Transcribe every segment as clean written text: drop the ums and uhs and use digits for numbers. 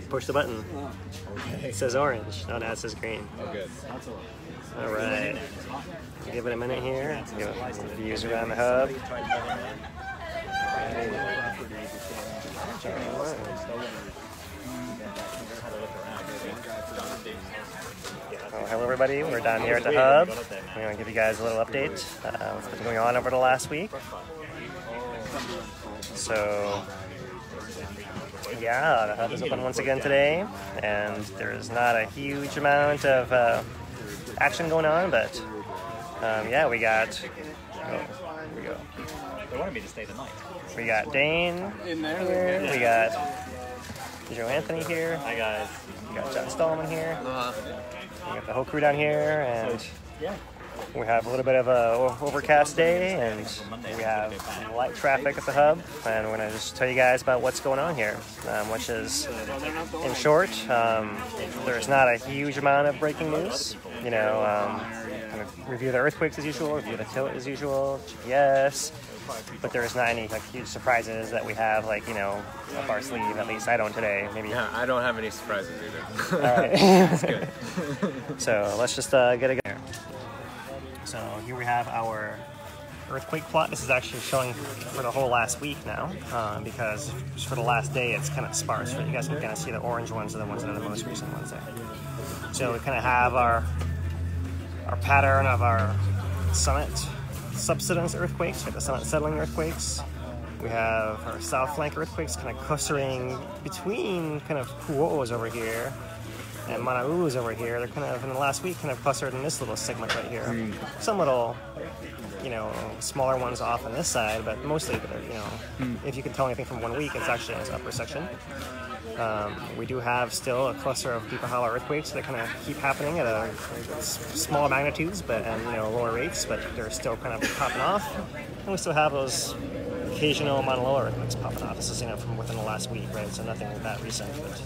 Push the button. It says orange. Oh, now it says green. Oh, good. All right. Give it a minute here. Give it views around the hub. Oh, hello everybody, we're down here at the hub. I'm going to give you guys a little update what's been going on over the last week. So, yeah, the hub is open once again today, and there's not a huge amount of action going on, but yeah, we got, here we go. They wanted me to stay the night. We got Dane here, we got Joe Anthony here. Hi guys. We got John Stallman here. We got the whole crew down here, and we have a little bit of a overcast day, and we have light traffic at the hub, and we're going to just tell you guys about what's going on here, which is, in short, there's not a huge amount of breaking news. You know, kind of review the earthquakes as usual, review the tilt as usual, GPS, but there's not any like huge surprises that we have, like, you know, up our sleeve. At least I don't today. Maybe. Yeah, I don't have any surprises either. All right. That's good. So let's just get it there. So here we have our earthquake plot. This is actually showing for the whole last week now, because just for the last day it's kind of sparse. Right? You guys can kind of see the orange ones are the ones that are the most recent ones there. So we kind of have our pattern of our summit subsidence earthquakes, right? The summit settling earthquakes. We have our south flank earthquakes kind of clustering between kind of Kīlauea's over here and Manauu's over here. They're kind of, in the last week, kind of clustered in this little segment right here. Some little, you know, smaller ones off on this side, but mostly, you know, if you can tell anything from 1 week, it's actually in its upper section. We do have still a cluster of deeper hollow earthquakes that kind of keep happening at small magnitudes, but and, you know, lower rates, but they're still kind of popping off. And we still have those occasional Mauna Loa earthquakes popping off. This is, you know, from within the last week, right? So nothing that recent, but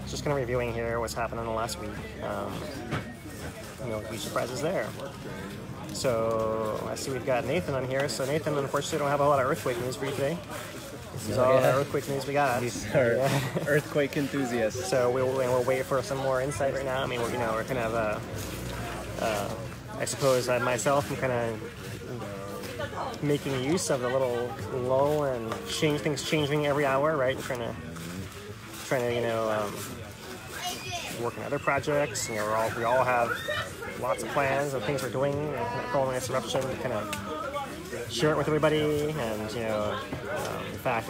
just kind of reviewing here what's happened in the last week. You know, huge surprises there. So I see we've got Nathan on here. So Nathan, unfortunately, don't have a lot of earthquake news for you today. This is all the earthquake news we got. These are earthquake enthusiasts. So we'll wait for some more insight right now. I mean, we're kind of, I suppose myself, I'm kind of making use of the little lull and things changing every hour, right? And trying to, you know, work on other projects. You know, we all have lots of plans and things we're doing, and following this eruption, kind of share it with everybody. And, you know, in fact,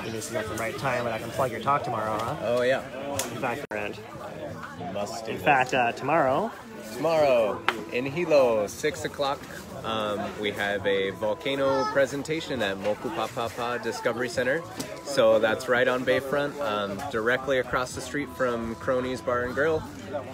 this is not the right time, but I can plug your talk tomorrow, huh? Oh yeah. In fact, tomorrow in Hilo, 6 o'clock, we have a volcano presentation at Mokupapapa Discovery Center. So that's right on Bayfront, directly across the street from Cronies Bar and Grill.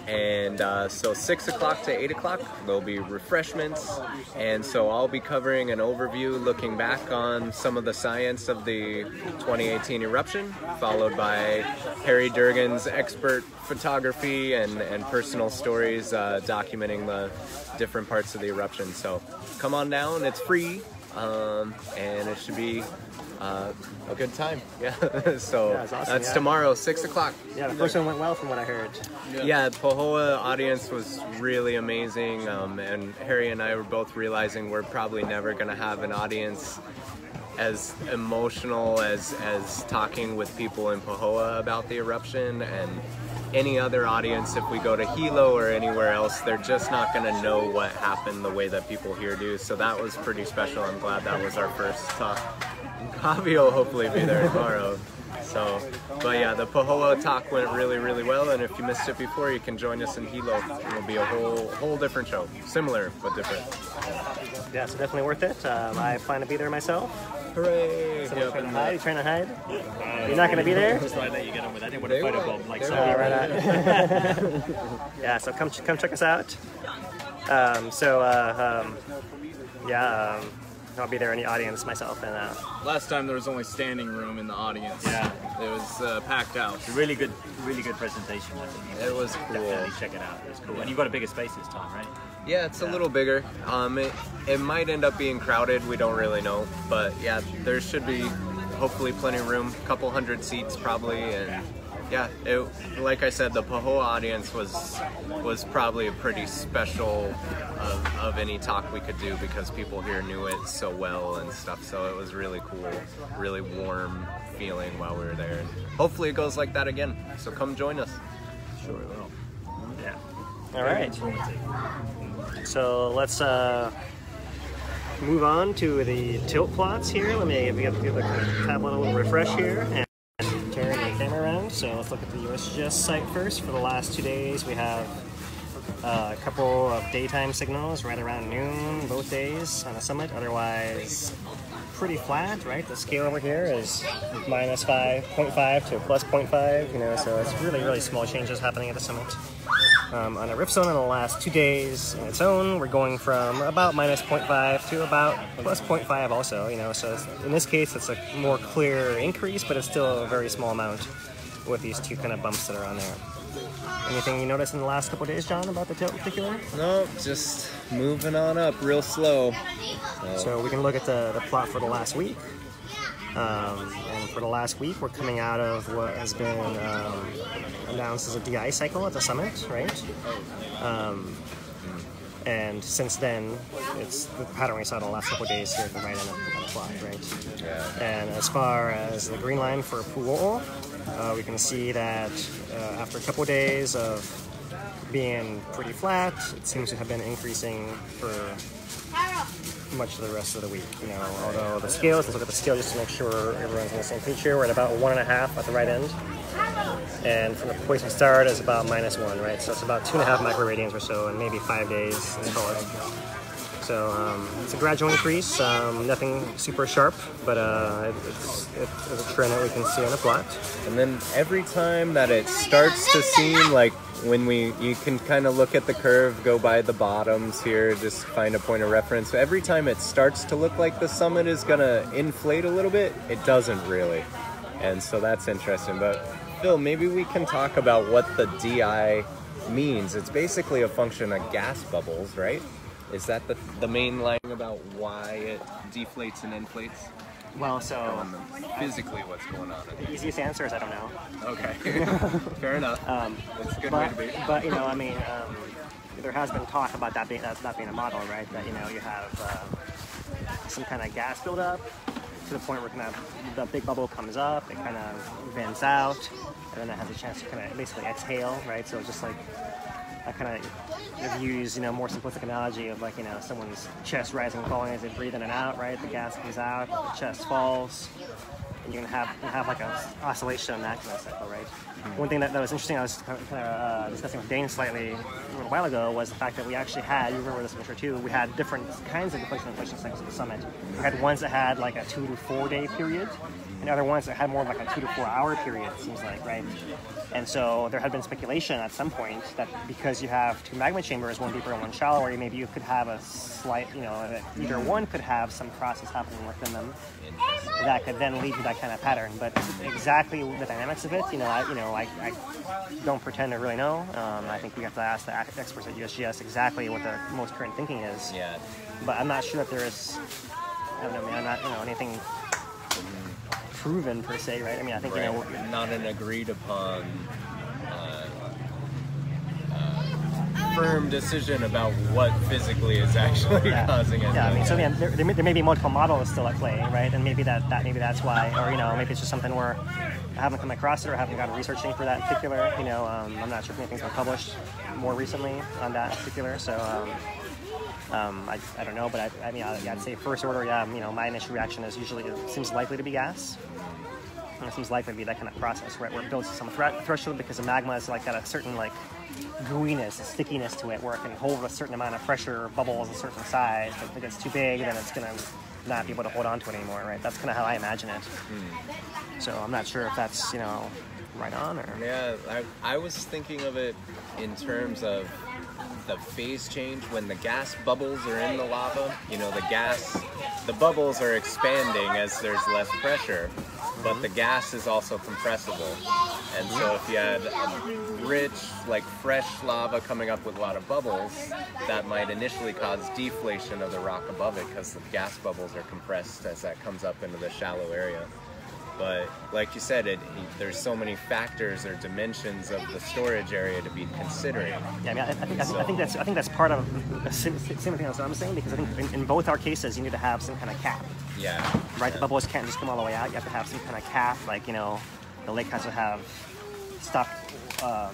And so 6 o'clock to 8 o'clock, there'll be refreshments. And so I'll be covering an overview, looking back on some of the science of the 2018 eruption, followed by Harry Durgan's expert photography and personal stories documenting the different parts of the eruption. So come on down, it's free, and it should be a good time. Yeah. So yeah, awesome, that's tomorrow, 6 o'clock. Yeah, the first one went well from what I heard. Yeah, Pahoa audience was really amazing, and Harry and I were both realizing we're probably never going to have an audience as emotional as talking with people in Pahoa about the eruption. And any other audience, if we go to Hilo or anywhere else, they're just not going to know what happened the way that people here do. So that was pretty special. I'm glad that was our first talk. Javi will hopefully be there tomorrow. So, but yeah, the Pahoa talk went really, really well. And if you missed it before, you can join us in Hilo. It'll be a whole different show. Similar, but different. Yeah, so definitely worth it. I plan to be there myself. Hooray! So trying to hide? You trying to hide? You're not going to be there? Just thought I'd let you get on with that. I didn't want to photo bomb like so. Right on. Yeah, so come check us out. I'll be there in the audience myself. And last time there was only standing room in the audience. Yeah, it was packed out. It's a really good presentation. I think it was cool. Definitely check it out. It was cool, and you've got a bigger space this time, right? Yeah, it's a little bigger. It might end up being crowded. We don't really know, but yeah, there should be hopefully plenty of room, couple hundred seats probably, and yeah, like I said, the Pahoa audience was probably a pretty special of any talk we could do, because people here knew it so well and stuff. So it was really cool, really warm feeling while we were there. And hopefully it goes like that again. So come join us. Sure it will. Yeah. All right. So let's move on to the tilt plots here. Let me give the tablet a little refresh here and turn the camera around. So let's look at the USGS site first. For the last 2 days, we have a couple of daytime signals right around noon both days on the summit. Otherwise, pretty flat, right? The scale over here is minus 5.5 to plus 0.5, you know, so it's really small changes happening at the summit. On a rift zone in the last 2 days in its own, we're going from about minus 0.5 to about plus 0.5 also, you know, so in this case it's a more clear increase, but it's still a very small amount with these two kind of bumps that are on there. Anything you noticed in the last couple of days, John, about the tilt in particular? No, just moving on up real slow. So we can look at the plot for the last week. And for the last week, we're coming out of what has been announced as a DI cycle at the summit, right? And since then, it's the pattern we saw in the last couple of days here at the right end of the plot, right? Yeah. And as far as the green line for Pu'o'o, we can see that after a couple of days of being pretty flat, it seems to have been increasing for much of the rest of the week, you know, although the scales, let's look at the scale just to make sure everyone's on the same page here. We're at about 1.5 at the right end, and from the place we start is about -1, right? So it's about 2.5 microradians or so in maybe 5 days, let's call it. So it's a gradual increase, nothing super sharp, but it's a trend that we can see on the plot. And then every time that it starts to seem like, when you can kind of look at the curve, go by the bottoms here, just find a point of reference. Every time it starts to look like the summit is gonna inflate a little bit, it doesn't really. And so that's interesting. But Phil, maybe we can talk about what the DI means. It's basically a function of gas bubbles, right? Is that the main line about why it deflates and inflates? Well, so physically what's going on? the easiest answer is I don't know. Okay, fair enough. That's a good way to be. But you know, I mean, there has been talk about that being a model, right? That, you know, you have some kind of gas buildup to the point where kind of the big bubble comes up, it kind of vents out, and then it has a chance to kind of basically exhale, right? So it's just like I kind of use, you know, more simplistic analogy of, like, you know, someone's chest rising and falling as they breathe in and out, right? The gas comes out, the chest falls, and you can have like a oscillation on that kind of cycle, right? One thing that was interesting, I was kind of discussing with Dane slightly a little while ago, was the fact that we actually had, you remember this, I'm sure too, we had different kinds of deflation and inflation cycles at the summit. We had ones that had like a 2 to 4 day period, and other ones that had more of like a 2 to 4 hour period, it seems like, right? And so there had been speculation at some point that because you have two magma chambers, one deeper and one shallower, maybe you could have a slight, you know, either one could have some process happening within them that could then lead to that kind of pattern. But exactly the dynamics of it, I don't pretend to really know. I think we have to ask the experts at USGS exactly what the most current thinking is. Yeah. But I'm not sure if there is, I don't know, man, I'm not, anything proven per se, right? I mean, I think, right. Not an agreed upon firm decision about what physically is actually causing it. Yeah, I mean, so again, there may be multiple models still at play, right? And maybe that's why, or maybe it's just something where I haven't come across it or haven't gotten researching for that in particular. I'm not sure if anything's been published more recently on that in particular. So I don't know, but I'd say first order, my initial reaction is usually it seems likely to be gas. And it seems likely to be that kind of process, right, where it builds some threshold because the magma is like got a certain like gooiness, a stickiness to it, where it can hold a certain amount of pressure, bubbles a certain size. But if it gets too big, then it's gonna not be able to hold on to it anymore, right? That's kind of how I imagine it. So I'm not sure if that's right on or. Yeah, I was thinking of it in terms of the phase change when the gas bubbles are in the lava. The bubbles are expanding as there's less pressure, but the gas is also compressible. And so if you had a rich, like fresh lava coming up with a lot of bubbles, that might initially cause deflation of the rock above it because the gas bubbles are compressed as that comes up into the shallow area. But like you said, there's so many factors or dimensions of the storage area to be considering. Yeah, I mean, I think that's part of the same thing as what I'm saying, because I think in both our cases you need to have some kind of cap. Yeah. Right, yeah. the bubbles can't just come all the way out. You have to have some kind of cap, like, you know, the lake has to have stop, what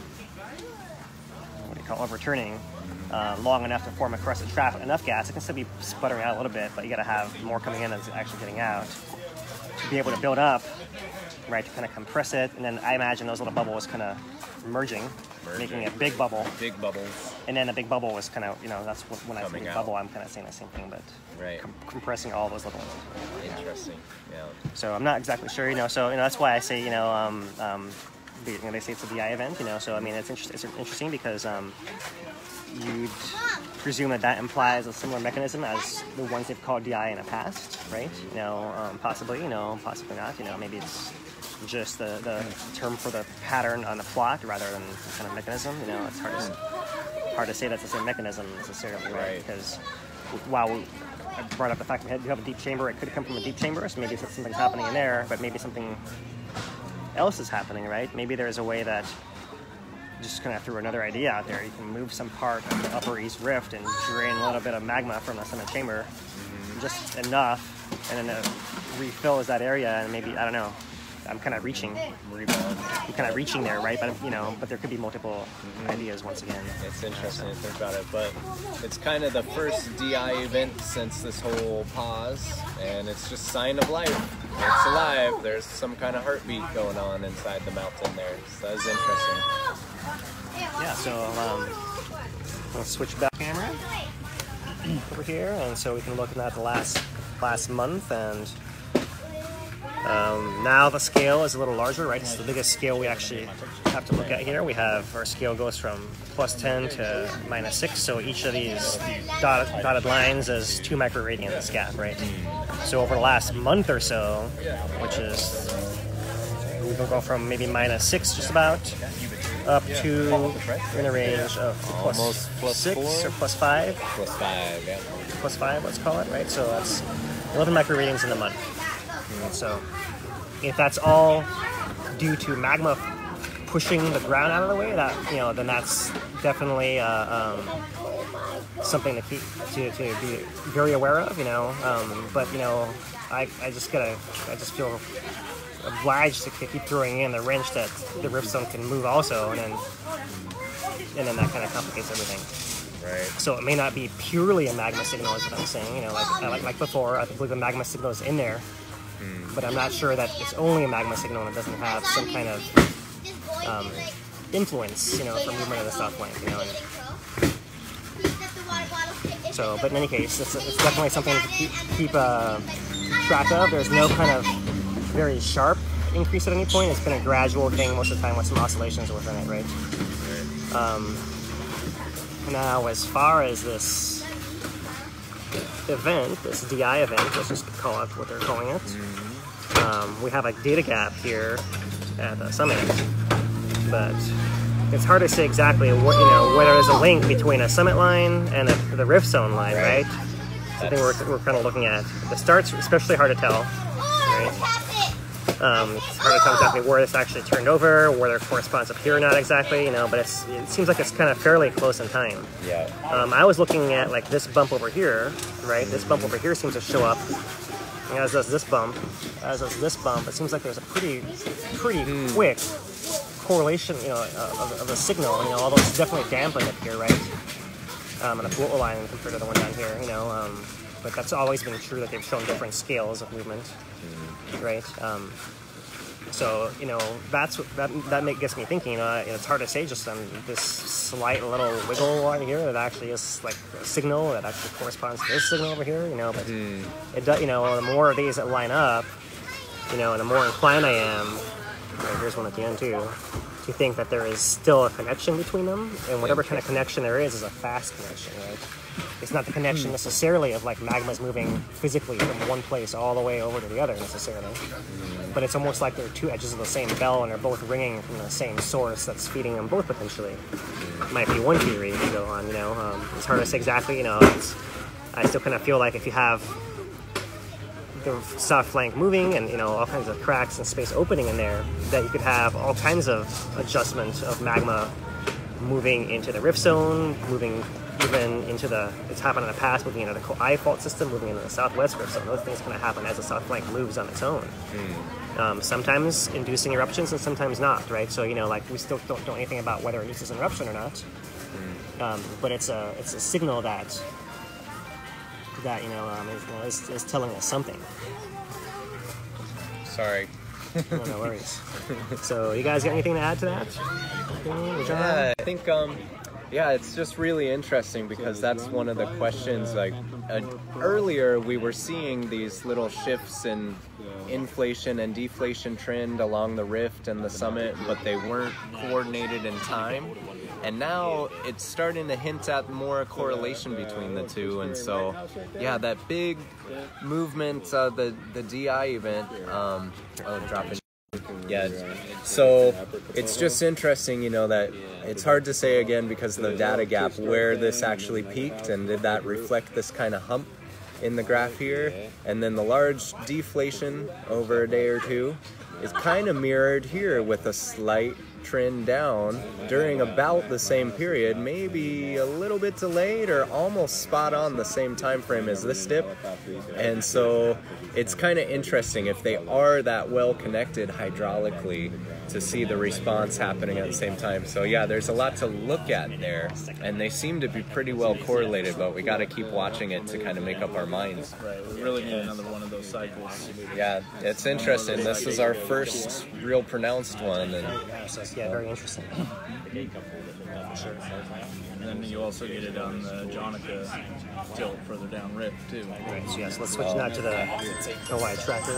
do you call it, overturning long enough to form a crescent trap, enough gas. It can still be sputtering out a little bit, but you got to have more coming in than it's actually getting out to be able to build up, right, to kind of compress it. And then I imagine those little bubbles kind of merging, making a big bubble. Big bubbles. And then the big bubble was kind of, you know, that's when I say out. bubble, I'm kind of saying the same thing, but right. Compressing all those little. Interesting. Yeah. So I'm not exactly sure, you know. So, you know, that's why I say, you know, they say it's a DI event, you know. So I mean, it's interesting because you'd presume that implies a similar mechanism as the ones they've called DI in the past, right? You know, possibly, you know, possibly not. You know, maybe it's just the term for the pattern on the plot rather than some kind of mechanism. You know, it's hard to say that's the same mechanism necessarily, right? Because while I brought up the fact that you have a deep chamber, it could come from a deep chamber, so maybe something's happening in there, but maybe something else is happening, right? Maybe there's a way that, just kind of threw another idea out there, you can move some part of the Upper East Rift and drain a little bit of magma from the summit chamber, just enough, and then it refills that area, and maybe, I don't know, I'm kind of reaching. I'm kind of reaching there, right? But, you know, but there could be multiple ideas once again. It's interesting to think about it, but it's kind of the first DI event since this whole pause, and it's just sign of life. It's alive. There's some kind of heartbeat going on inside the mountain there. So that's interesting. Yeah, so we'll switch back camera over here, and so we can look at the last month, and now the scale is a little larger, right? It's the biggest scale we actually have to look at here. We have, our scale goes from +10 to -6, so each of these dotted lines is 2 microradians gap, right? So over the last month or so, which is, we can go from maybe -6 just about, up to in the range of almost +6 4? or +5. +5, yeah. +5, let's call it, right? So that's 11 microradians in a month. So if that's all due to magma pushing the ground out of the way, that, you know, then that's definitely something to be very aware of, you know. But, you know, I just feel obliged to keep throwing in the wrench that the rift zone can move also, and then that kind of complicates everything. Right. So it may not be purely a magma signal, is what I'm saying. You know, like before, I believe the magma signal is in there, but I'm not sure that it's only a magma signal and it doesn't have some kind of influence, you know, for movement of the south flank, you know. So, but in any case, it's definitely something to keep track of. There's no kind of very sharp increase at any point. It's been a gradual thing most of the time with some oscillations within it, right? Now, as far as this event, this DI event, let's just call it what they're calling it. We have a data gap here at the summit, but it's hard to say exactly what, you know, whether there's a link between a summit line and the rift zone line, right? Something we're kind of looking at. The start's especially hard to tell, right? It's hard to tell exactly where this actually turned over, whether it corresponds up here or not exactly, you know, but it seems like it's kind of fairly close in time. Yeah. I was looking at like this bump over here, right? This bump over here seems to show up, as does this bump, as does this bump. It seems like there's a pretty quick correlation, you know, of the signal, you know, although it's definitely dampened up here, right? On a float line compared to the one down here, you know, but that's always been true that they've shown different scales of movement, right? So, you know, that gets me thinking, you know, it's hard to say just on this slight little wiggle right here that actually is like a signal that actually corresponds to this signal over here, you know, but it does, you know, the more of these that line up, you know, and the more inclined I am, right, here's one at the end too, to think that there is still a connection between them, and whatever kind of connection there is a fast connection, right? It's not the connection necessarily of like magma's moving physically from one place all the way over to the other necessarily, but it's almost like they're two edges of the same bell and they're both ringing from the same source that's feeding them both potentially. Might be one theory to go on, you know. It's hard to say exactly, you know. I still kind of feel like if you have the south flank moving and, all kinds of cracks and space opening in there, that you could have all kinds of adjustments of magma moving into the rift zone, moving even into it's happened in the past, moving into the Kīlauea fault system, moving into the southwest rift zone. Those things kind of happen as the south flank moves on its own. Sometimes inducing eruptions and sometimes not, right? So, like we still don't know anything about whether it induces an eruption or not. But it's a signal that is telling us something. Sorry. No worries. So, you guys got anything to add to that? Yeah, I think it's just really interesting because that's one of the questions. Like earlier, we were seeing these little shifts in inflation and deflation trend along the rift and the summit, but they weren't coordinated in time. And now it's starting to hint at more correlation between the two. And so, yeah, that big movement, the DI event, dropping. Yeah, so it's just interesting, that it's hard to say again because of the data gap where this actually peaked and did that reflect this kind of hump in the graph here. And then the large deflation over a day or two is kind of mirrored here with a slight trend down during about the same period, maybe a little bit delayed or almost spot on the same time frame as this dip. And so it's kind of interesting if they are that well connected hydraulically to see the response happening at the same time. So yeah, there's a lot to look at there, and they seem to be pretty well correlated, but we got to keep watching it to kind of make up our minds. Right, we really need another one of those cycles. Yeah, it's interesting. This is our first real pronounced one, and yeah, very interesting. Sure. And then you also get it on the Jonica tilt further down rift too. Right, so yes, let's switch now to the Kīlauea tracker.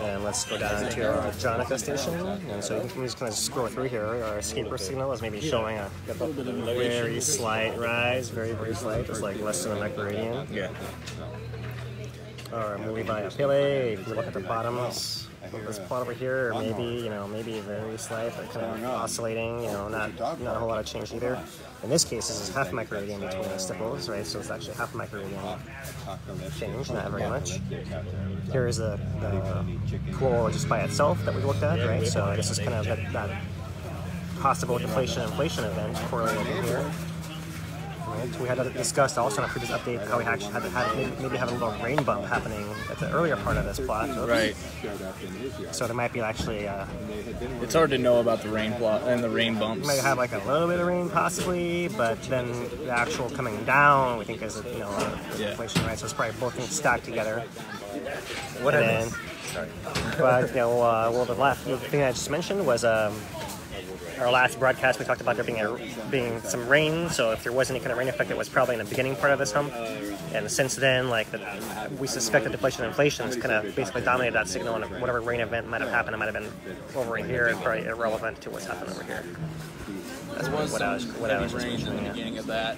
And let's go down to our Jonica station. And so you can just kind of scroll through here. Our escaper signal is maybe showing a very slight rise, very, very slight, just like less than a microradian. yeah. Or moving by a Pele, if you look at the bottoms. This plot over here, or maybe very slight, but kind of oscillating, not a whole lot of change either. In this case, this is half microradian between the stipples, right? So it's actually half microradian change, not very much. Here is the pool just by itself that we looked at, right? So this is kind of that possible deflation-inflation event correlated here. Right. We had discussed also in a previous update how we actually had to maybe have a little rain bump happening at the earlier part of this plot. Oops. Right. So there might be actually. It's hard to know about the rain plot and the rain bumps. You might have like a little bit of rain possibly, but then the actual coming down we think is inflation, right? So it's probably both things stacked together. What and sorry. But the last thing I just mentioned was. Our last broadcast, we talked about there being some rain, so if there was any kind of rain effect, it was probably in the beginning part of this hump. And since then, we suspect that deflation and inflation has kind of basically dominated that signal, and whatever rain event might have happened, it might have been over in here and probably irrelevant to what's happened over here. That's what I was just rain mentioning. in the beginning of that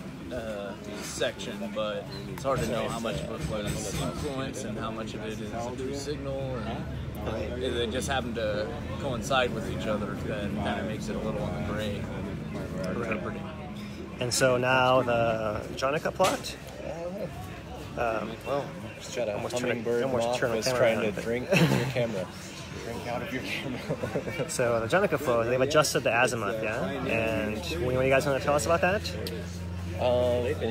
section, but it's hard to know how much of it was influence and how much of it is a true signal. And they just happen to coincide with each other, and kind of makes it a little on the gray interpreting. And so now the Jonica plot. Shut up. Almost Hummingbird moth was trying to drink your camera. Drink out of your camera. So the Jonica flow, they've adjusted the azimuth, yeah? And what do you guys want to tell us about that?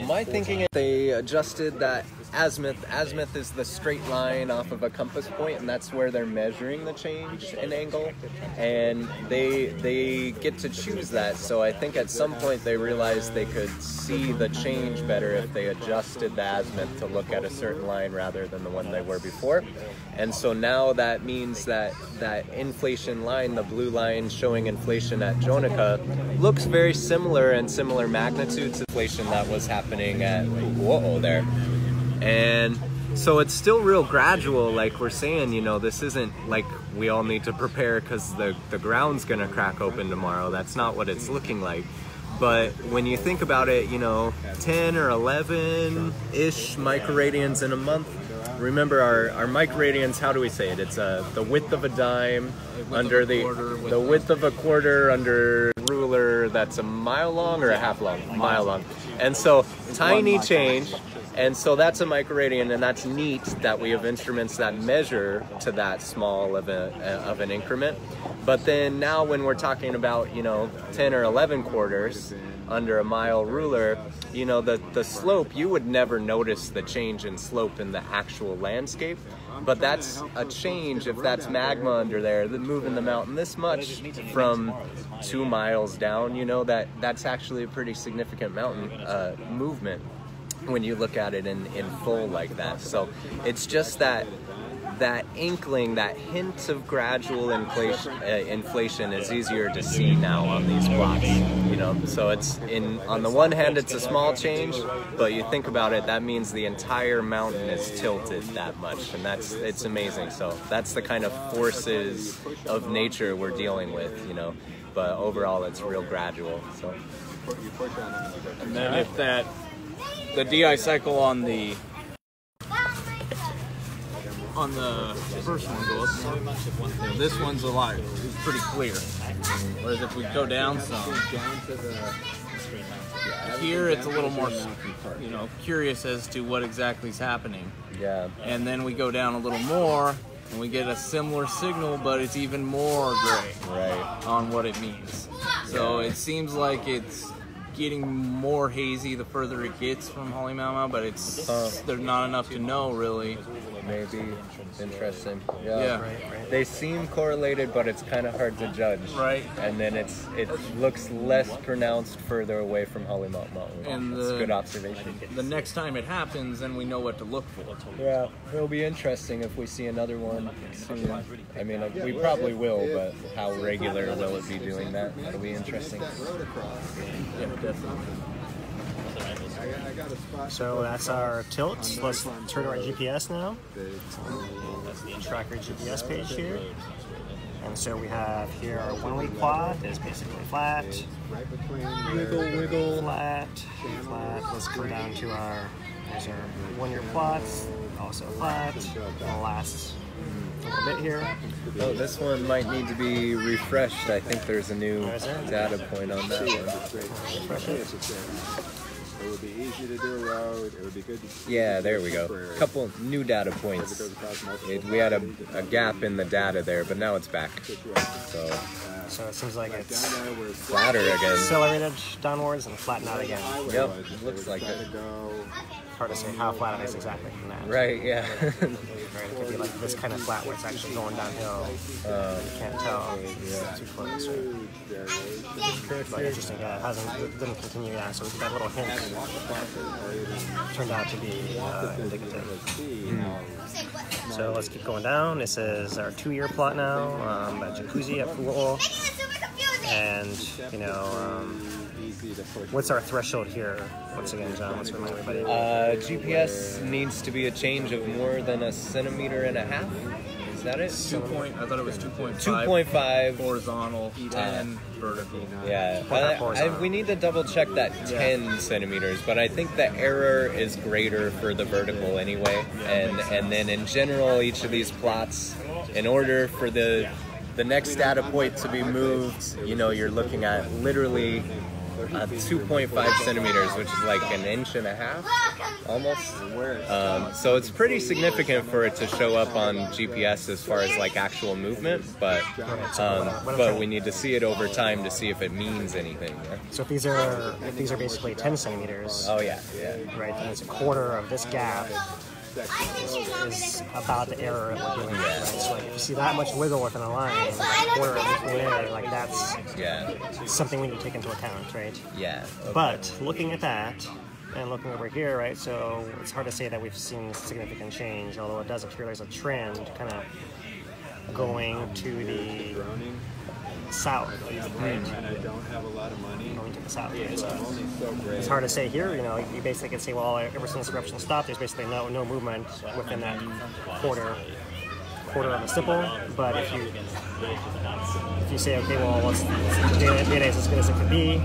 My thinking is they adjusted that azimuth. Azimuth is the straight line off of a compass point, and that's where they're measuring the change in angle. And they get to choose that. So I think at some point they realized they could see the change better if they adjusted the azimuth to look at a certain line rather than the one they were before. And so now that means that inflation line, the blue line showing inflation at Jonica, looks very similar and similar magnitude to inflation that was happening at Kīlauea there. And so it's still real gradual, like we're saying, this isn't like we all need to prepare because the ground's gonna crack open tomorrow. That's not what it's looking like. But when you think about it, 10 or 11-ish microradians in a month. Remember our microradians, how do we say it? It's the width of a dime under the width of a quarter under a ruler that's a mile long or a half long? Mile long. And so tiny change. And so that's a microradian, and that's neat that we have instruments that measure to that small of an increment. But then now when we're talking about, you know, 10 or 11 quarters under a mile ruler, you know, the slope, you would never notice the change in slope in the actual landscape. But that's a change if that's magma under there, moving the mountain this much from 2 miles down, you know, that's actually a pretty significant mountain movement when you look at it in full like that. So it's just that inkling, that hint of gradual inflation is easier to see now on these plots, you know. So it's on the one hand it's a small change, but you think about it, that means the entire mountain is tilted that much, and it's amazing. So that's the kind of forces of nature we're dealing with, you know. But overall it's real gradual. So, and then if the DI cycle on the first one goes, you know, this one's it's pretty clear. Whereas if we go down some, here it's a little more, you know, curious as to what exactly is happening. yeah. And then we go down a little more, and we get a similar signal, but it's even more gray Right. on what it means. So it seems like it's getting more hazy the further it gets from Halemaumau, but there's not enough to know really. Maybe. Interesting. Yeah. They seem correlated, but it's kind of hard to judge. Right. And then it looks less pronounced further away from Halemaumau. And That's a good observation. The next time it happens, then we know what to look for. Yeah, it'll be interesting if we see another one soon. I mean, we probably will, but how regular will it be doing that? That'll be interesting. Yeah, definitely. So that's our tilt. Let's turn to our GPS now. Track our GPS page here. And so we have here our 1 week plot is basically flat. Wiggle, flat. Let's go down to there's our 1 year plots, also flat. It'll last a little bit here. Oh, this one might need to be refreshed. I think there's a new data point on that one. Refresh it. It would be easy to do a road. It would be good to Yeah, there we go. A couple new data points. We had a gap in the data there, but now it's back. So it seems like it's Flatter again. accelerated downwards and flattened out again. Yep, it looks like it. Hard to say how flat it is exactly from that. Right, yeah. Right, it could be like this kind of flat where it's actually going downhill. You can't tell. It's too close. Right? But interesting. Yeah, it didn't continue that, so that little hint turned out to be indicative. So let's keep going down. This is our 2 year plot now. At Jacuzzi at Pool. And, you know, what's our threshold here? Once again, John, let's remind everybody. GPS needs to be a change of more than 1.5 centimeters. Is that it? I thought it was 2.5. 2.5 horizontal, 10 vertical. Yeah, we need to double check that 10 centimeters, but I think the error is greater for the vertical anyway. And then in general, each of these plots, in order for the next data point to be moved, you know, you're looking at literally 2.5 centimeters, which is like 1.5 inches, almost. So it's pretty significant for it to show up on GPS as far as like actual movement, but we need to see it over time to see if it means anything. So if these are basically 10 centimeters. Oh yeah. Right, then it's a quarter of this gap. Is about the error that we're doing. Right? So like if you see that much wiggle within a line, like a quarter of it there, like that's something we need to take into account, right? Yeah. Okay. But looking at that and looking over here, right? So it's hard to say that we've seen significant change, although it does appear there's a trend kind of going to the south, right? And I don't have a lot of money. Going to the south. I'm only so great. It's hard to say here, you know, you basically can say, well, ever since the eruption stopped, there's basically no movement within that quarter of the stipple. But if you say, okay, well, data is as good as it could be,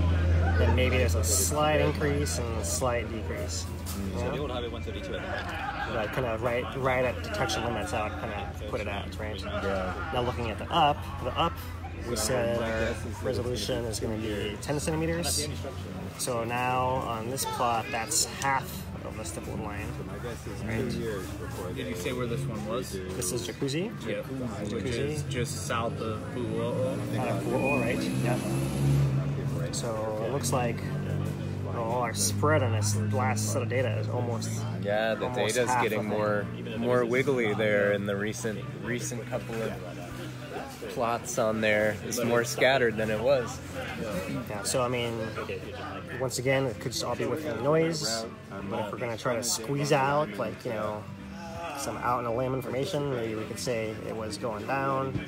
then maybe there's a slight increase and a slight decrease. You know? Like kind of right at detection limits, I would kind of put it at, right? Yeah. Now looking at the up, we said our resolution is going to be 10 centimeters. So now on this plot, that's half of the stippled line. I guess it's 2 years before Did you say where this one was? This is Jacuzzi. Yeah, which is just south of Kīlauea. Kīlauea, right? Yeah. So it looks like our spread on this last set of data is almost Yeah, the almost data's half getting of it. more wiggly there in the recent couple of plots on there. It's more scattered than it was. Yeah, so I mean, once again, it could just all be within noise, but if we're going to try to squeeze out, like, you know, some out in the limb information, maybe we could say it was going down,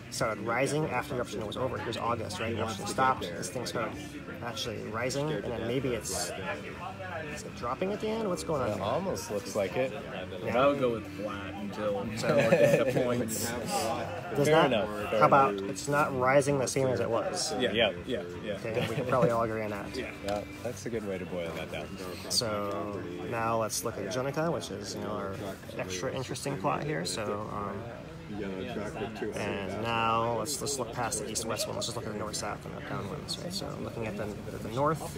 started rising after eruption was over. Here's August, right? Eruption stopped, this thing started actually rising, and then maybe is it dropping at the end? What's going on It here? almost looks like it. Yeah, I would go with flat until the points. Does Fair not, enough. How about it's not rising the same as it was? Yeah. Okay, we can probably all agree on that. Yeah, that's a good way to boil that down. So now let's look at Jonica, which is, you know, our extra interesting plot here. So and now let's look past the east-west one. Let's just look at the north-south and the down ones, right? So looking at the north,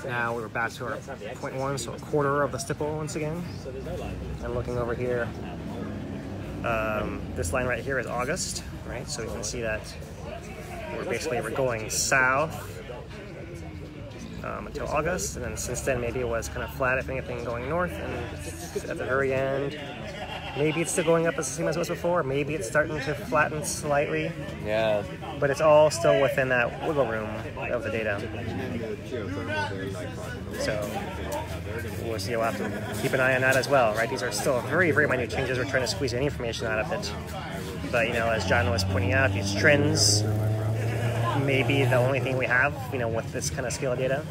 now we're back to our 0.1, so a quarter of the stipple once again. And looking over here, this line right here is August, right? So we can see that we're going south until August, and then since then maybe it was kind of flat, if anything, going north, and at the very end, maybe it's still going up as the same as it was before, maybe it's starting to flatten slightly. Yeah. But it's all still within that wiggle room of the data. So we'll see, we'll have to keep an eye on that as well, right? These are still very, very minute changes. We're trying to squeeze any information out of it. But, you know, as John was pointing out, these trends may be the only thing we have, you know, with this kind of scale of data.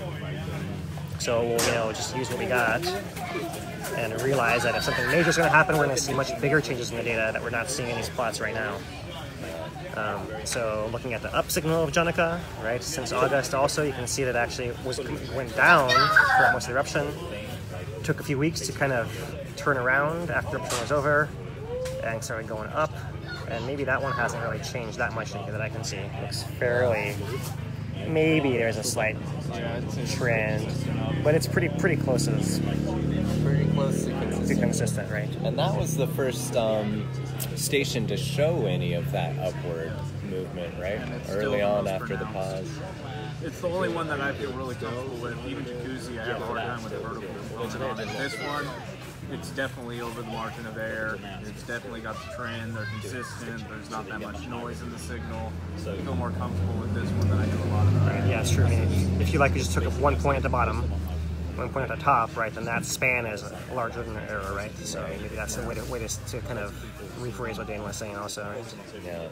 So we'll, you know, just use what we got and realize that if something major is going to happen, we're going to see much bigger changes in the data that we're not seeing in these plots right now. So looking at the up signal of Jonica, right, since August also, you can see that actually went down for almost the eruption. Took a few weeks to kind of turn around after eruption was over and started going up. And maybe that one hasn't really changed that much that I can see. It looks fairly, maybe there's a slight trend, but it's pretty close to this. Pretty close to consistent, right? And that was the first station to show any of that upward movement, right? Early on after the pause. It's the only one that I feel really comfortable with. Even Jacuzzi, I have a hard time with the vertical. This one, it's definitely over the margin of error. It's definitely got the trend. They're consistent. There's not that much noise in the signal. So I feel more comfortable with this one than I do a lot of them. Right, yeah, it's true. I mean, if you like, you just took 1 point at the bottom, 1 point at the top, right? Then that span is larger than the error, right? So maybe that's the way to kind of rephrase what Dane was saying, also. Right? Yeah,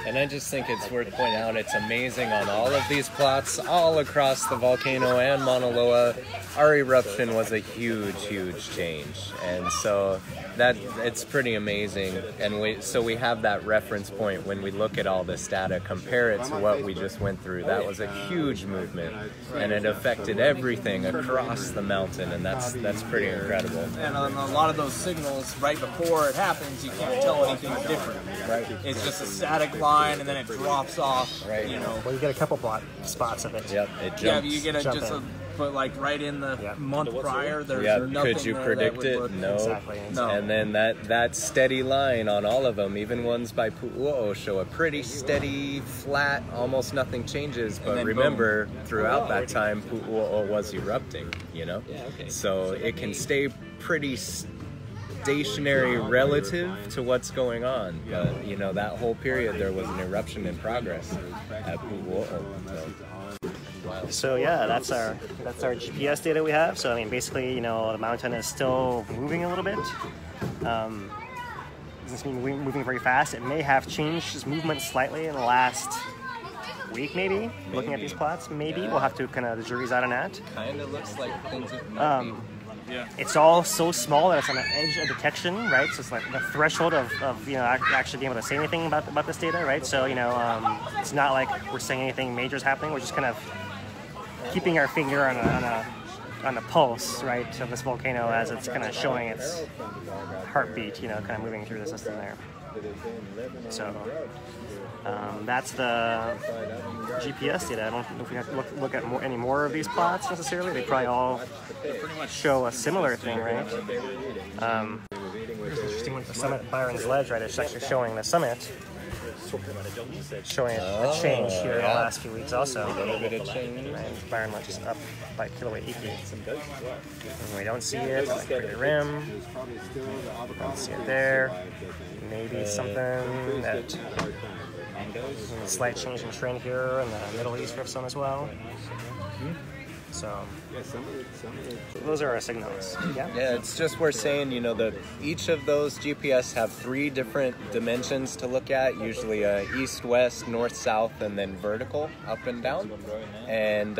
and I just think it's worth pointing out. It's amazing on all of these plots, all across the volcano and Mauna Loa. Our eruption was a huge change, and so that it's pretty amazing. And we have that reference point when we look at all this data, compare it to what we just went through. That was a huge movement, and it affected everything across the mountain, and that's pretty incredible. And on a lot of those signals, right before it happens, you can't tell anything's different. Right. It's just a static line, and then it drops off. Right. You know. Well, you get a couple plot spots of it. Yep. It jumps. Yeah, but you get but like right in the month prior, there's nothing. Could you there predict that it? would look, No. Exactly. No. And then that steady line on all of them, even ones by Pu'u'o, show a pretty steady, flat, almost nothing changes. But remember, throughout that time, Pu'u'o was erupting, you know? So it can stay pretty stationary relative to what's going on. But, you know, that whole period, there was an eruption in progress at Pu'u'o. So yeah, that's our GPS data we have. So I mean, basically, you know, the mountain is still moving a little bit. Doesn't mean moving very fast. It may have changed its movement slightly in the last week, maybe. Looking at these plots, maybe we'll have to kind of the jury's out on that. Kind of looks like things might be. It's all so small that it's on the edge of detection, right? So it's like the threshold of you know, actually being able to say anything about this data, right? So, you know, it's not like we're saying anything major is happening. We're just kind of keeping our finger on the pulse, right, of this volcano as it's kind of showing its heartbeat, you know, kind of moving through the system there. So that's the GPS data. I don't know if we have to look at any more of these plots necessarily. They probably all pretty much show a similar thing, right? Interesting one, the summit at Byron's Ledge, right? It's actually showing the summit, showing a change here in the last few weeks also. A little bit of change. Right? Byron Ledge is up by Kīlauea. And we don't see it, like the rim. Don't see it there. Maybe something that slight change in trend here in the Middle East Rift Zone as well. So those are our signals. Yeah, it's just we're saying, you know, that each of those GPS have 3 different dimensions to look at, usually east, west, north, south, and then vertical, up and down. And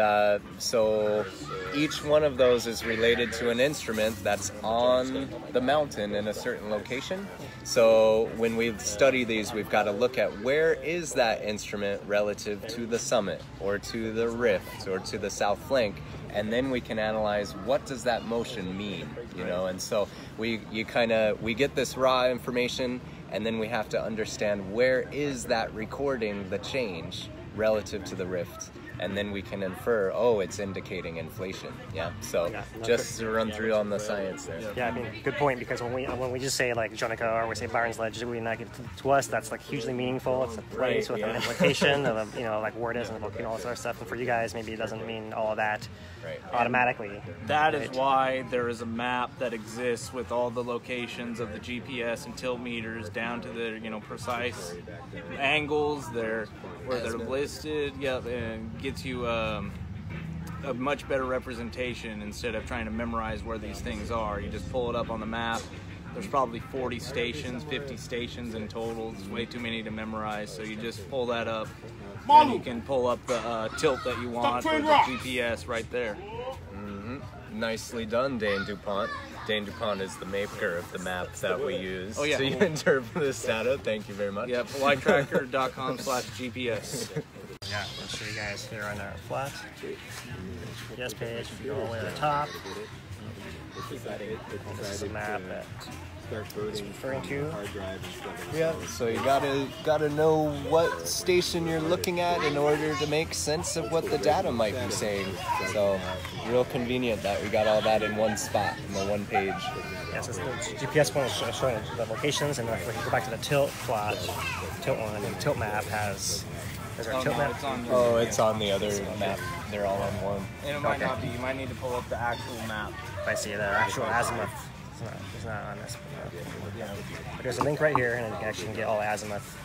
so each one of those is related to an instrument that's on the mountain in a certain location. So when we study these, we've got to look at where is that instrument relative to the summit or to the rift or to the south flank, and then we can analyze what does that motion mean, you know. And so we get this raw information, and then we have to understand where is that recording the change relative to the rift. And then we can infer, oh, it's indicating inflation. Yeah. So just to run through on the science there. Yeah, I mean, good point, because when we just say like Jonica or we say Byron's Ledge, we not get to us, that's like hugely meaningful. It's a place with an implication of like where it is and all that sort of stuff. And for you guys, maybe it doesn't mean all of that automatically. That is why there is a map that exists with all the locations of the GPS and tilt meters down to the precise angles where they're listed. Yep, and gets you a much better representation instead of trying to memorize where these things are. You just pull it up on the map. There's probably 40 stations, 50 stations in total. It's way too many to memorize, so you just pull that up and you can pull up the tilt that you want with the GPS right there. Nicely done, Dane DuPont. Dane DuPont is the maker of the map that we use to interpret this data. Thank you very much. Yep, flighttracker.com/GPS. Yeah, I'll show you guys here on our flat GPS page. If you go all the way to the top, this is a map that it's referring to. Yeah, so you gotta know what station you're looking at in order to make sense of what the data might be saying. So real convenient that we got all that in one spot, in the one page. Yeah, so the GPS one is showing the locations, and if we go back to the tilt plot, tilt one, and the tilt map is there a tilt map? It's on the other map. They're all on one. And it might not be. You might need to pull up the actual map. If I see the actual azimuth, it's not on this. But there's a link right here, and you can actually get all azimuth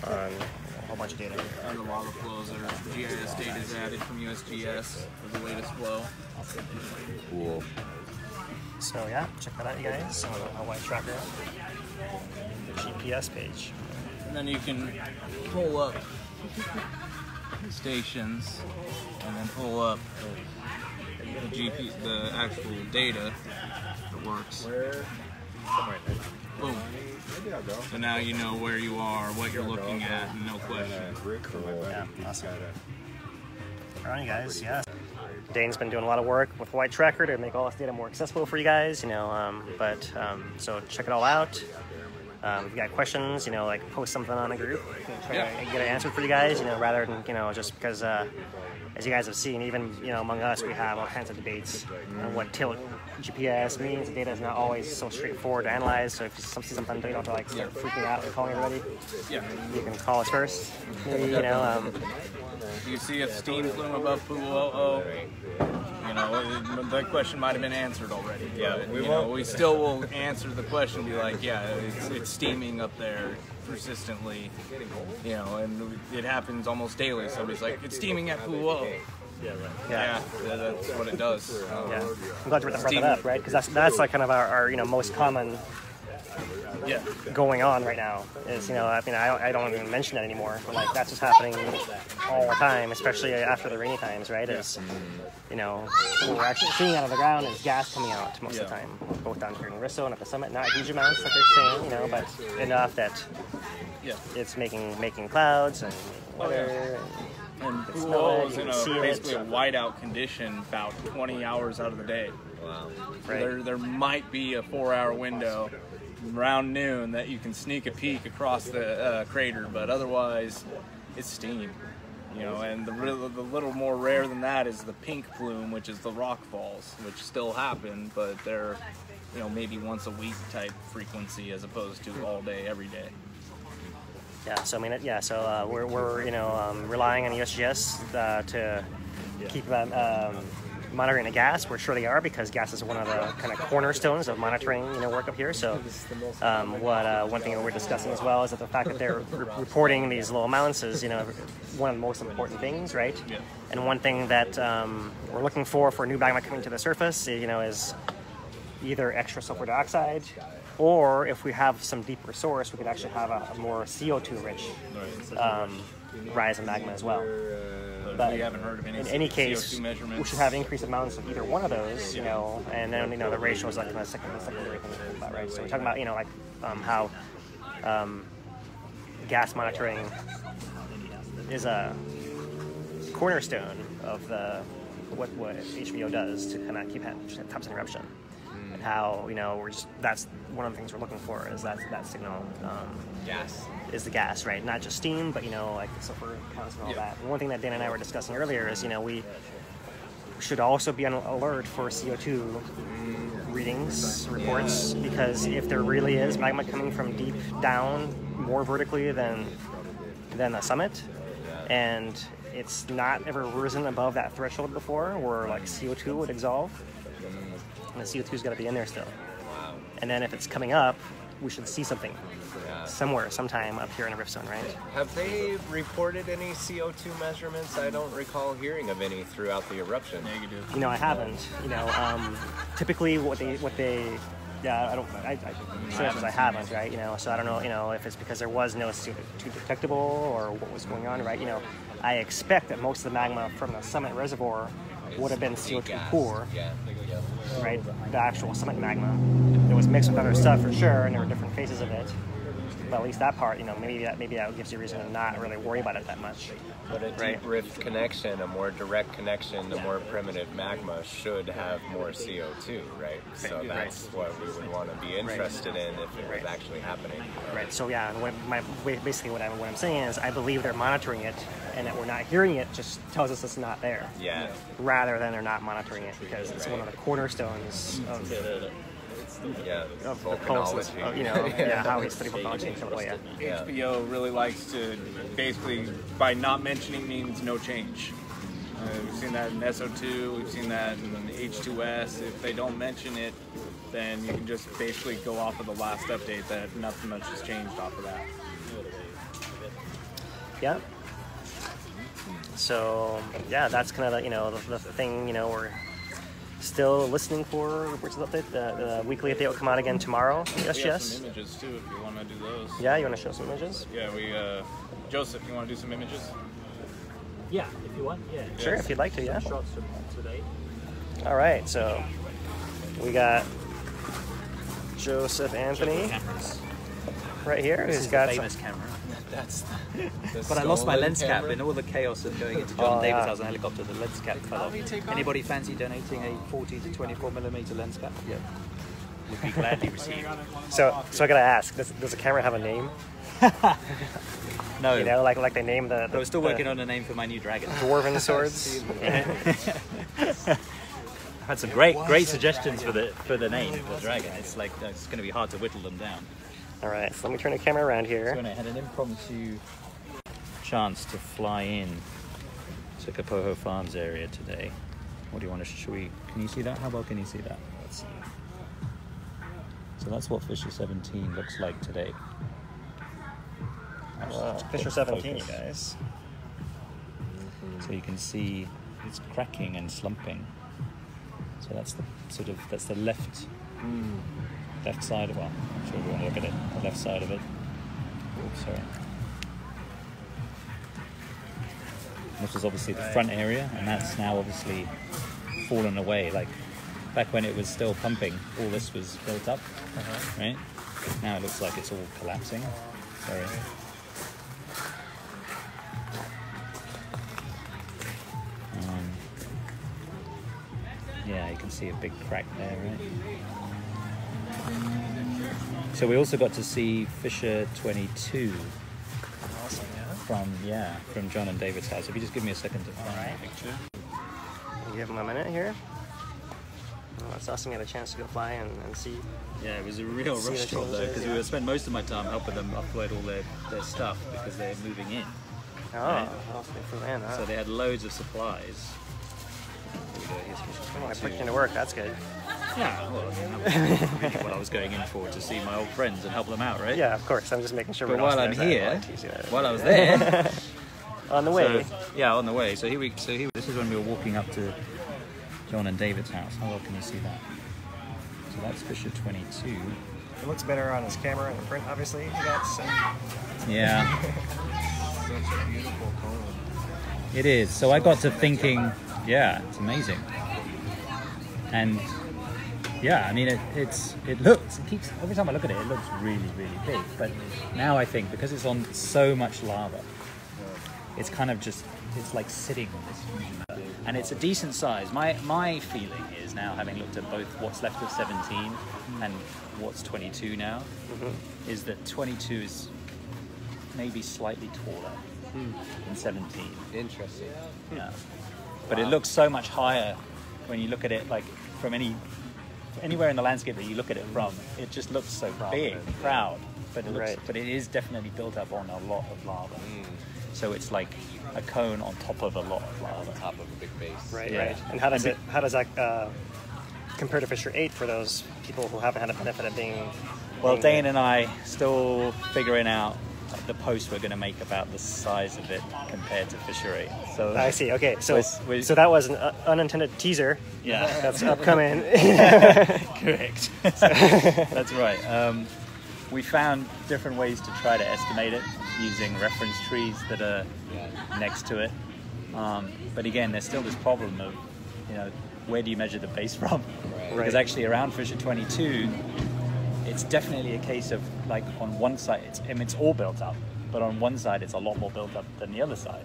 on a whole bunch of data here. And the lava flows are GIS data is added from USGS for the latest flow. Cool. So yeah, check that out, you guys, on the Hawaii Tracker GPS page. And then you can pull up stations, and then pull up the actual data that works. Boom. So now you know where you are, what you're looking at, no question. Yeah, awesome. Alright, guys, yeah. Dane's been doing a lot of work with Hawaii Tracker to make all this data more accessible for you guys, so check it all out. If you got questions, like post something on the group, try to get an answer for you guys, rather than, just because, as you guys have seen, even, among us, we have all kinds of debates on what tilt GPS means. The data is not always so straightforward to analyze, so if you see something, you don't have to, start freaking out and calling everybody. Yeah. You can call us first, maybe, You see a steam plume above Pu'uo'o, that question might have been answered already. Yeah, but, we still will answer the question, be like, it's steaming up there persistently, and it happens almost daily. Somebody's like, it's steaming at Pu'uo'o. Yeah, that's what it does. Yeah, I'm glad you brought that up, right? Because that's like kind of our most common going on right now is, I don't even mention it anymore, but like that's just happening all the time, especially after the rainy times, right? Is, what we're actually seeing out of the ground is gas coming out most of the time, both down here in Risso and at the summit. Not huge amounts like they're saying, but enough that it's making clouds and weather. And Pu'uo'o is in basically a whiteout condition about 20 hours out of the day. Wow. Right. There might be a 4-hour window around noon that you can sneak a peek across the crater, but otherwise it's steam. You know, and the little more rare than that is the pink plume, which is the rock falls, which still happen, but they're, you know, maybe once a week type frequency as opposed to all day, every day. Yeah, so I mean, yeah, so we're you know, relying on USGS to keep monitoring the gas. We're sure they are, because gas is one of the kind of cornerstones of monitoring, you know, work up here. So one thing that we're discussing as well is that the fact that they're reporting these low amounts is, you know, one of the most important things, right? Yeah. And one thing that we're looking for new magma coming to the surface, you know, is either extra sulfur dioxide, or if we have some deeper source, we could actually have a more CO2 rich rise in magma as well. But we haven't heard of any in any case, CO2 measurements. we should have increased amounts of either one of those, you know, and then, you know, the ratio is like kind of secondary thing to think about, right? So we're talking about, you know, like how gas monitoring is a cornerstone of what HBO does to kind of keep Thompson eruption, and how, you know, that's one of the things we're looking for, is that signal. Gas. Is the gas, right? Not just steam, but, you know, like the sulfur counts and all that. One thing that Dan and I were discussing earlier is, you know, we should also be on alert for CO2 readings, reports, because if there really is magma coming from deep down, more vertically than the summit, and it's not ever risen above that threshold before, where like CO2 would dissolve, and the CO2's got to be in there still. And then if it's coming up, we should see something somewhere, sometime up here in the rift zone, right? Have they reported any CO2 measurements? I don't recall hearing of any throughout the eruption. Negative. You know, I haven't. You know, typically what they yeah, I haven't, right? You know, so I don't know, you know, if it's because there was no CO2 detectable or what was going on, right? You know, I expect that most of the magma from the summit reservoir would have been CO2 poor, right? The actual summit magma. It was mixed with other stuff for sure, and there were different phases of it. But at least that part, you know, maybe that gives you a reason to not really worry about it that much. But a deep rift connection, a more direct connection, the more primitive magma should have more CO2, right? So that's what we would want to be interested in if it was actually happening. Right. So yeah, basically what I'm saying is I believe they're monitoring it, and that we're not hearing it just tells us it's not there. Yeah. Rather than they're not monitoring it, because it's one of the cornerstones of volcanology. You know, how we study volcanology in Kīlauea. HBO really likes to basically, by not mentioning means no change. We've seen that in SO2, we've seen that in H2S. If they don't mention it, then you can just basically go off of the last update that nothing much has changed off of that. Yeah. So yeah, that's kind of the thing. You know, we're still listening for reports of update. The weekly update will come out again tomorrow. Yes, We have some images too, if you want to do those. Yeah, you want to show some images? Yeah, Joseph, you want to do some images? Yeah, if you want. Yeah. Sure, if you'd like to. Yeah. Shots from today. All right, so we got Joseph Anthony right here. This Who's is got the famous camera. That's But I lost my lens cap in all the chaos of going into John Davis. I was on a helicopter. The lens cap fell off. Anybody fancy donating a 40 to 24mm lens cap? Yeah, would be gladly received. So I gotta ask, does the camera have a name? No. You know, like they named the. But we're still working on a name for my new dragon. Dwarven swords. I've had some great suggestions for the name for the dragon. It's like it's going to be hard to whittle them down. All right, so let me turn the camera around here. So I had an impromptu chance to fly in to Kapoho Farms area today. What do you want to show? Can you see that? How well can you see that? Let's see. So that's what Fisher 17 looks like today. Fisher 17, you guys. So you can see it's cracking and slumping. So that's the left side of it. I'm sure we want to look at it. The left side of it. Oops, sorry. This was obviously the front area, and that's now obviously fallen away. Like back when it was still pumping, all this was built up, right? Now it looks like it's all collapsing. Sorry. Yeah, you can see a big crack there, right? So we also got to see Fisher 22 from John and David's house. If you just give me a second to find the picture. Give them a minute here. Oh, it's awesome. You had a chance to go fly and see. Yeah, it was a real See rush the job though, changes, because yeah. we spent most of my time helping them upload all their stuff because they're moving in. Oh, Right. well, they flew in, huh? So they had loads of supplies. Here we go, here's Oh, I picture put you 22. into work. That's good. Yeah, well, I mean, that was really what I was going in for, to see my old friends and help them out, right? Yeah, of course. I'm just making sure. But we're while not I'm saying here, that. while I was there, On the way. so, yeah, on the way. So this is when we were walking up to John and David's house. How well can you see that? So that's Fisher 22. It looks better on his camera and the print, obviously. That's Yeah, Such a beautiful cone. it is. So I got to thinking, yeah, it's amazing. And yeah, I mean, it keeps, every time I look at it, it looks really, really big. But now I think, because it's on so much lava, it's kind of just, it's like sitting on this huge amount. And it's a decent size. My feeling is now, having looked at both what's left of 17 and what's 22 now, is that 22 is maybe slightly taller than 17. Interesting. Yeah. But it looks so much higher when you look at it, like from anywhere in the landscape that you look at it from. It just looks so big, proud. But it is definitely built up on a lot of lava. So it's like a cone on top of a lot of lava. On top of a big base. right, Yeah. right. And how does that compare to Fisher 8 for those people who haven't had a benefit of being? Well, Dane and I still figuring out the post we're going to make about the size of it compared to Fisher 8. So I see. Okay, so we're- so that was an unintended teaser. Yeah. That's upcoming. Correct. That's right. We found different ways to try to estimate it using reference trees that are next to it. But again, there's still this problem of, where do you measure the base from? Because actually around Fisher 22, it's definitely a case of, like, on one side, it's all built up, but on one side it's a lot more built up than the other side,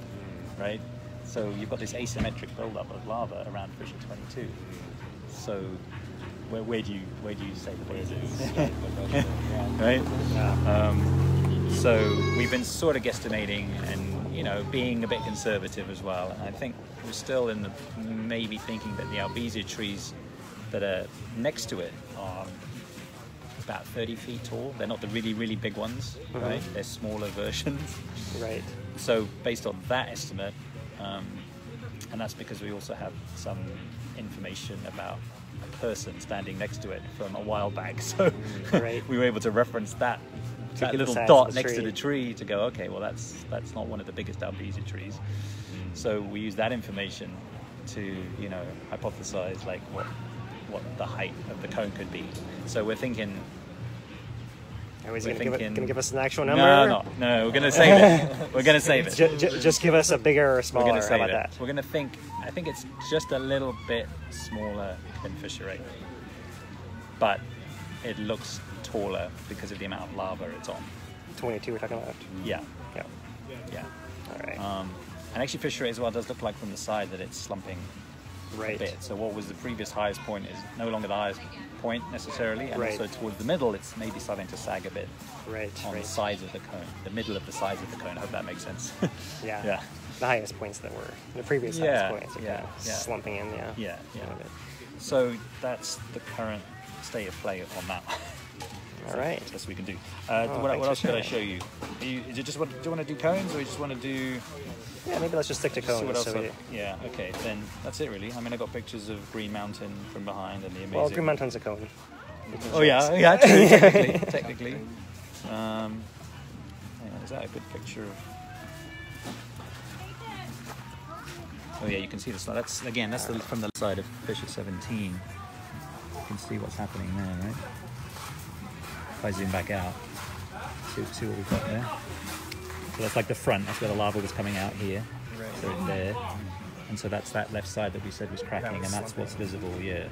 right? So you've got this asymmetric buildup of lava around Fisher 22. So where do you say the base is? Right? So we've been sort of guesstimating and, being a bit conservative as well. And I think we're still in the maybe thinking that the albizia trees that are next to it are about 30 feet tall. They're not the really, really big ones, right? They're smaller versions. Right. So based on that estimate, and that's because we also have some information about a person standing next to it from a while back. So we were able to reference that little dot next to the tree to go, okay, well that's not one of the biggest albizia trees. So we use that information to, hypothesize like what the height of the cone could be. So we're thinking. Is he going to give us an actual number? No, we're going to save it. We're going to save it. Just give us a bigger or smaller. We're going to How save about it. that? We're going to think. I think it's just a little bit smaller than Fisher 8, but it looks taller because of the amount of lava it's on. 22 we're talking about. Yeah. Yeah. All right. And actually, Fisher 8 as well does look like from the side that it's slumping a bit. So what was the previous highest point is no longer the highest point necessarily, and also towards the middle, it's maybe starting to sag a bit. On the sides of the cone, the middle of the sides of the cone. I hope that makes sense. Yeah. The highest points that were the previous highest points. Are kind of slumping in. Yeah. So that's the current state of play on that. All right. That's what we can do. What else could I show you? Do you just want to do cones, or you just want to do? Yeah, maybe let's just stick to cones. What else? Yeah. Okay. Then that's it, really. I mean, I got pictures of Green Mountain from behind and the amazing. Well, Green Mountain's a cone. Oh yeah. True. Technically. Hang on, is that a good picture of? Oh yeah, you can see the slide. That's from the side of Fisher 17. You can see what's happening there, right? If I zoom back out, see what we've got there. So that's like the front. That's where the lava was coming out here. So it's there, and so that's that left side that we said was cracking, and that's what's visible. Yeah.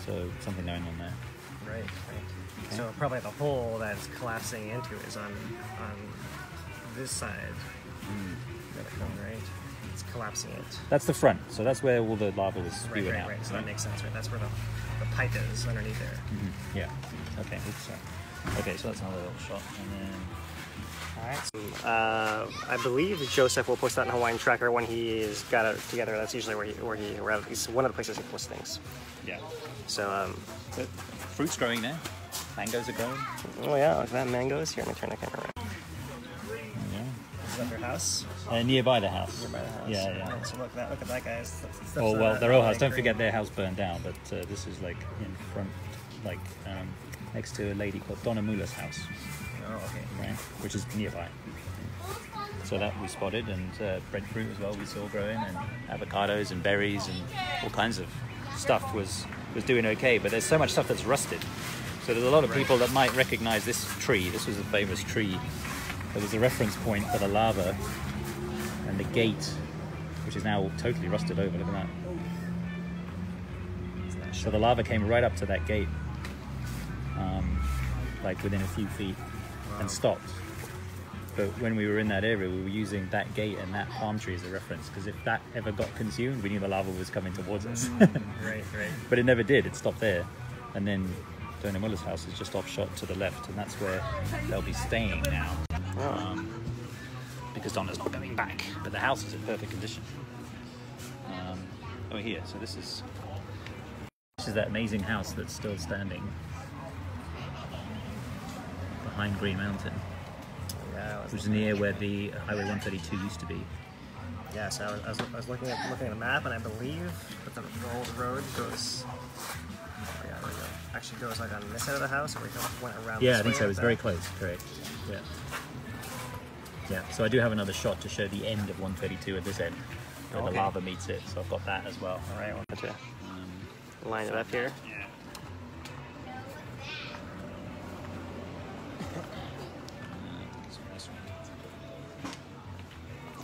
So something going on there. Right. Okay. So probably the hole that's collapsing into is on this side. The cone, right? It's collapsing it. That's the front. So that's where all the lava was spewing out. Right. So that makes sense, right? That's where the pipe is underneath there. Yeah. Okay. Oops, sorry. Okay. So that's another little shot, and then All right. So, I believe Joseph will post that in Hawaiian Tracker when he's got it together. That's usually or at least one of the places he posts things. Yeah. So, But fruit's growing there. Mangoes are growing. oh yeah, look at that mangoes. Here, let me turn the camera around. Yeah. Is that their house? Nearby the house. Nearby the house. Yeah, yeah. Right, so look at that, guys. That's Oh well, their old house. Don't green. forget their house burned down, but this is like in front, like next to a lady called Donna Mula's house, Oh, okay. right? Which is nearby. So that we spotted, and breadfruit as well we saw growing, and avocados and berries and all kinds of stuff was doing okay. But there's so much stuff that's rusted. So there's a lot of people that might recognize this tree. This was a famous tree. There was a reference point for the lava, and the gate, which is now totally rusted over. Look at that. So the lava came right up to that gate, like within a few feet, and stopped. But when we were in that area, we were using that gate and that palm tree as a reference, because if that ever got consumed, we knew the lava was coming towards us. Right. But it never did. It stopped there. And then Dona Muller's house is just offshot to the left, and that's where they'll be staying now. Because Donna's not going back. But the house is in perfect condition. Over here. So this is that amazing house that's still standing behind Green Mountain, Yeah, which is near where the Highway 132 used to be. yeah. So I was looking at the map, and I believe that the old road goes. Oh, yeah, there we go. Actually goes like on this side of the house, or we went around. Yeah, this I think way so. like It's that. very close. Correct. Yeah. Yeah. So I do have another shot to show the end of 132 at this end, where the Okay. lava meets it. So I've got that as well. All right, wanted to line it up here. Yeah.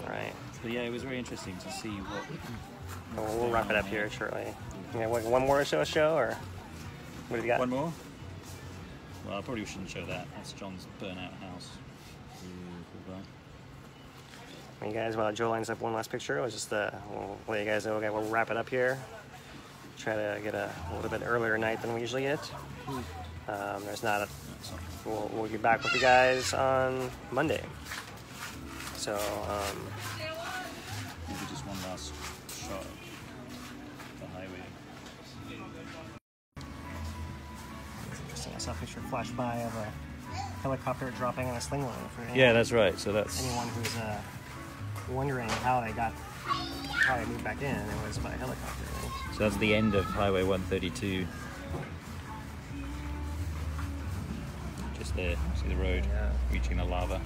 All right. So yeah, it was very interesting to see what. We'll wrap it up here shortly. Yeah, one more show, or what have you got? One more? Well, I probably shouldn't show that. That's John's burnout house. You guys, while Joe lines up one last picture, it was just we'll let you guys know. Okay, we'll wrap it up here. Try to get a little bit earlier night than we usually get. There's not a. We'll be back with you guys on Monday. So Maybe just one last shot of the highway. it's interesting. I saw a picture flash by of a helicopter dropping on a sling line. For Yeah, that's right. So that's anyone who's wondering how they moved back in. It was by helicopter. Right? so that's the end of Highway 132. Just there, see the road Yeah. reaching the lava.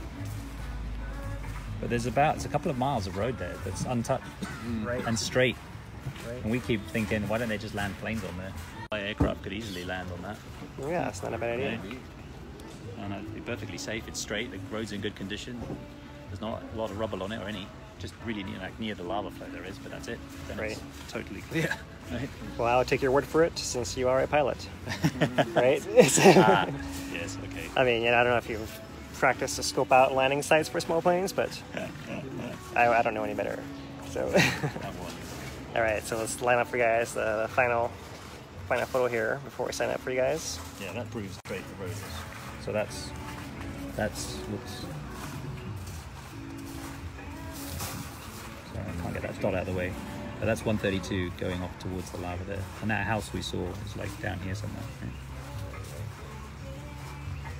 But it's a couple of miles of road there that's untouched Right. and straight. Right. And we keep thinking, why don't they just land planes on there? My aircraft could easily land on that. Yeah, it's not a bad idea. Right? And it'd be perfectly safe. It's straight. The road's in good condition. There's not a lot of rubble on it or any. Just really near the lava flow there is, but that's it. Then Right. it's totally clear. Right? Well, I'll take your word for it since you are a pilot. Right? Yes. Okay. I mean, I don't know if you've practiced to scope out landing sites for small planes, but I don't know any better. So, That one. all right, so let's line up for you guys the final photo here before we sign up for you guys. Yeah, that proves straight the road is. So that's looks. Sorry, I can't get that dot out of the way. But that's 132 going off towards the lava there, and that house we saw is like down here somewhere. Right?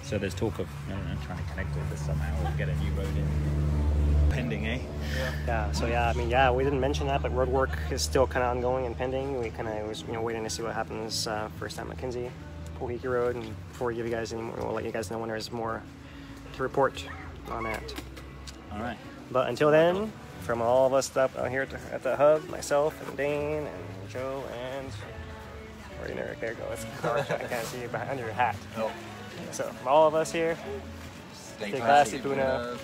So there's talk of trying to connect all this somehow or get a new road in. Pending, eh? Yeah. So we didn't mention that, but road work is still kind of ongoing and pending. We kind of was waiting to see what happens first time McKenzie, Pohiki Road, and before we give you guys any more, we'll let you guys know when there's more to report on that. All right. But until then, from all of us up here at the hub, myself and Dane and Joe and where did Eric there go? It's dark. I can't see you behind your hat. Oh. So from all of us here, stay classy, Puna.